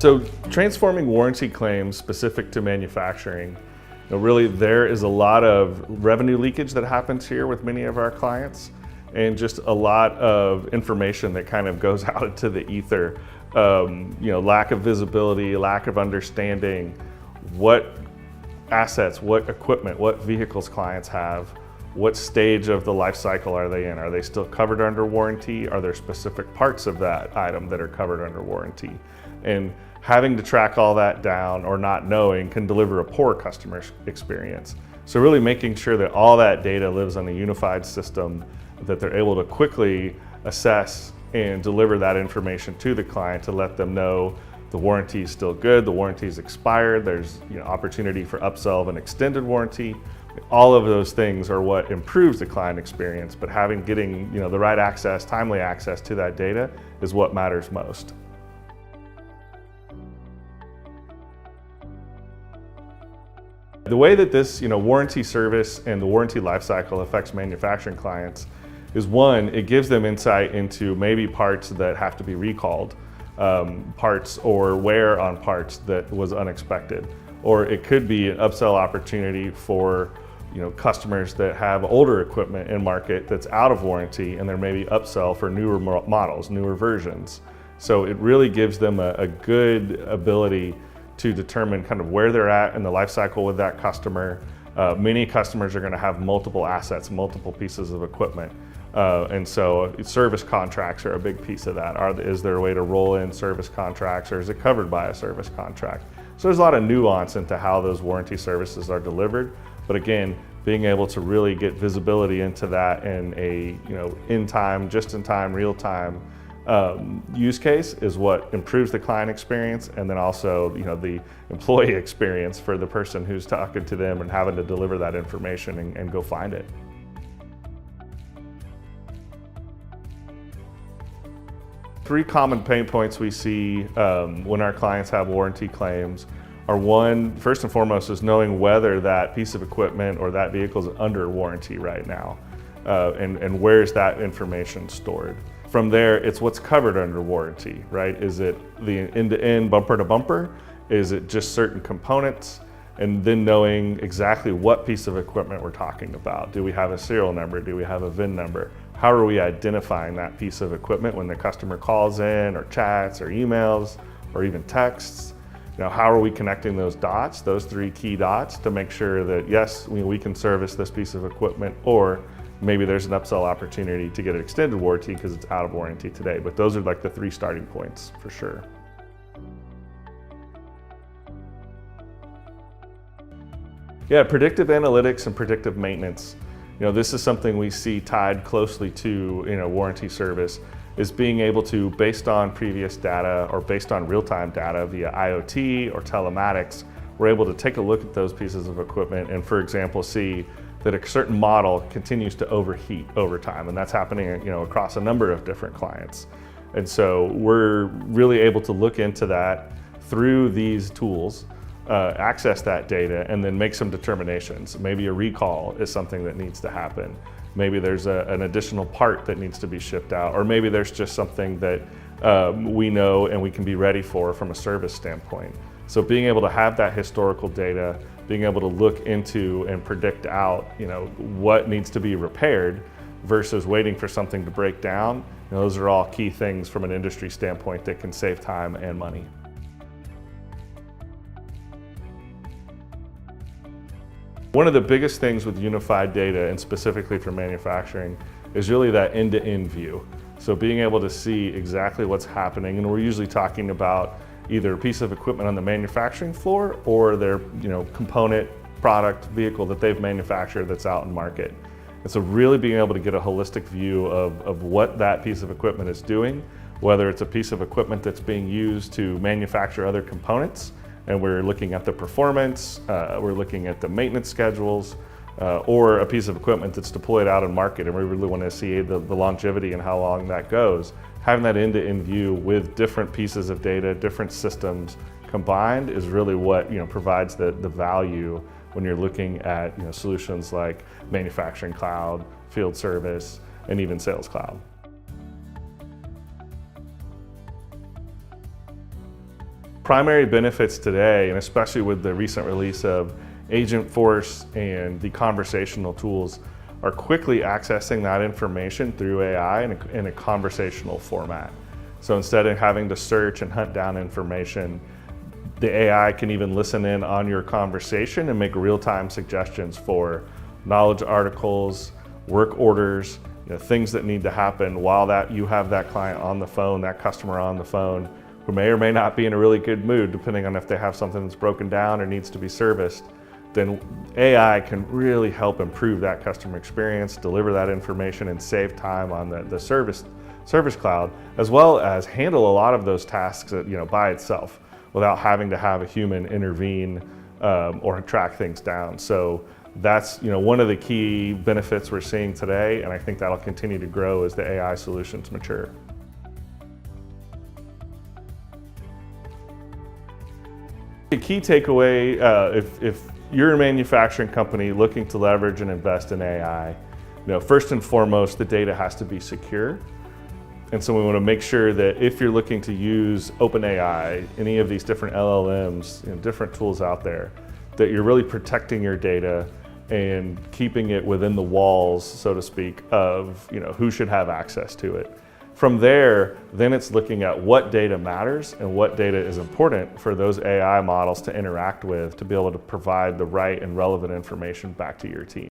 So transforming warranty claims specific to manufacturing, really there is a lot of revenue leakage that happens here with many of our clients, and just a lot of information that kind of goes out into the ether. Lack of visibility, lack of understanding what assets, what equipment, what vehicles clients have, what stage of the life cycle are they in? Are they still covered under warranty? Are there specific parts of that item that are covered under warranty? And having to track all that down or not knowing can deliver a poor customer experience. So really making sure that all that data lives on a unified system, that they're able to quickly assess and deliver that information to the client to let them know the warranty is still good, the warranty is expired, there's opportunity for upsell of an extended warranty. All of those things are what improves the client experience, but getting the right access, timely access to that data is what matters most. The way that this warranty service and the warranty lifecycle affects manufacturing clients is, one, it gives them insight into maybe parts that have to be recalled, parts or wear on parts that was unexpected. Or it could be an upsell opportunity for customers that have older equipment in market that's out of warranty, and there may be upsell for newer models, newer versions. So it really gives them a good ability to determine kind of where they're at in the life cycle with that customer. Many customers are going to have multiple assets, multiple pieces of equipment. And so service contracts are a big piece of that. Is there a way to roll in service contracts, or is it covered by a service contract? So there's a lot of nuance into how those warranty services are delivered. But again, being able to really get visibility into that in a in-time, just-in-time, real-time use case is what improves the client experience, and then also the employee experience for the person who's talking to them and having to deliver that information and go find it. Three common pain points we see when our clients have warranty claims are, one, first and foremost, is knowing whether that piece of equipment or that vehicle is under warranty right now, and where's that information stored. From there, it's what's covered under warranty, right? Is it the end-to-end, bumper-to-bumper? Is it just certain components? And then knowing exactly what piece of equipment we're talking about. Do we have a serial number? Do we have a VIN number? How are we identifying that piece of equipment when the customer calls in or chats or emails or even texts? How are we connecting those dots, those three key dots, to make sure that yes, we can service this piece of equipment, or maybe there's an upsell opportunity to get an extended warranty because it's out of warranty today. But those are like the three starting points for sure. Yeah, predictive analytics and predictive maintenance. This is something we see tied closely to warranty service, is being able to, based on previous data or based on real-time data via IoT or telematics, we're able to take a look at those pieces of equipment and, for example, see that a certain model continues to overheat over time, and that's happening across a number of different clients. And so we're really able to look into that through these tools, access that data, and then make some determinations. Maybe a recall is something that needs to happen. Maybe there's an additional part that needs to be shipped out, or maybe there's just something that we know and we can be ready for from a service standpoint. So being able to have that historical data, being able to look into and predict out what needs to be repaired versus waiting for something to break down, those are all key things from an industry standpoint that can save time and money. One of the biggest things with unified data, and specifically for manufacturing, is really that end-to-end view. So being able to see exactly what's happening, and we're usually talking about either a piece of equipment on the manufacturing floor or their component, product, vehicle that they've manufactured that's out in market. And so really being able to get a holistic view of what that piece of equipment is doing, whether it's a piece of equipment that's being used to manufacture other components, and we're looking at the performance, we're looking at the maintenance schedules, or a piece of equipment that's deployed out in market, and we really want to see the longevity and how long that goes. Having that end-to-end view with different pieces of data, different systems combined is really what provides the value when you're looking at solutions like manufacturing cloud, field service, and even sales cloud. primary benefits today, and especially with the recent release of Agentforce and the conversational tools, are quickly accessing that information through AI in a conversational format. So instead of having to search and hunt down information, the AI can even listen in on your conversation and make real-time suggestions for knowledge articles, work orders, things that need to happen while you have that client on the phone, that customer on the phone, who may or may not be in a really good mood, depending on if they have something that's broken down or needs to be serviced. Then AI can really help improve that customer experience, deliver that information, and save time on the service cloud, as well as handle a lot of those tasks by itself without having to have a human intervene or track things down. So that's one of the key benefits we're seeing today, and I think that'll continue to grow as the AI solutions mature. The key takeaway, if you're a manufacturing company looking to leverage and invest in AI, first and foremost, the data has to be secure. And so we want to make sure that if you're looking to use OpenAI, any of these different LLMs, different tools out there, that you're really protecting your data and keeping it within the walls, so to speak, of who should have access to it. From there, then it's looking at what data matters and what data is important for those AI models to interact with to be able to provide the right and relevant information back to your team.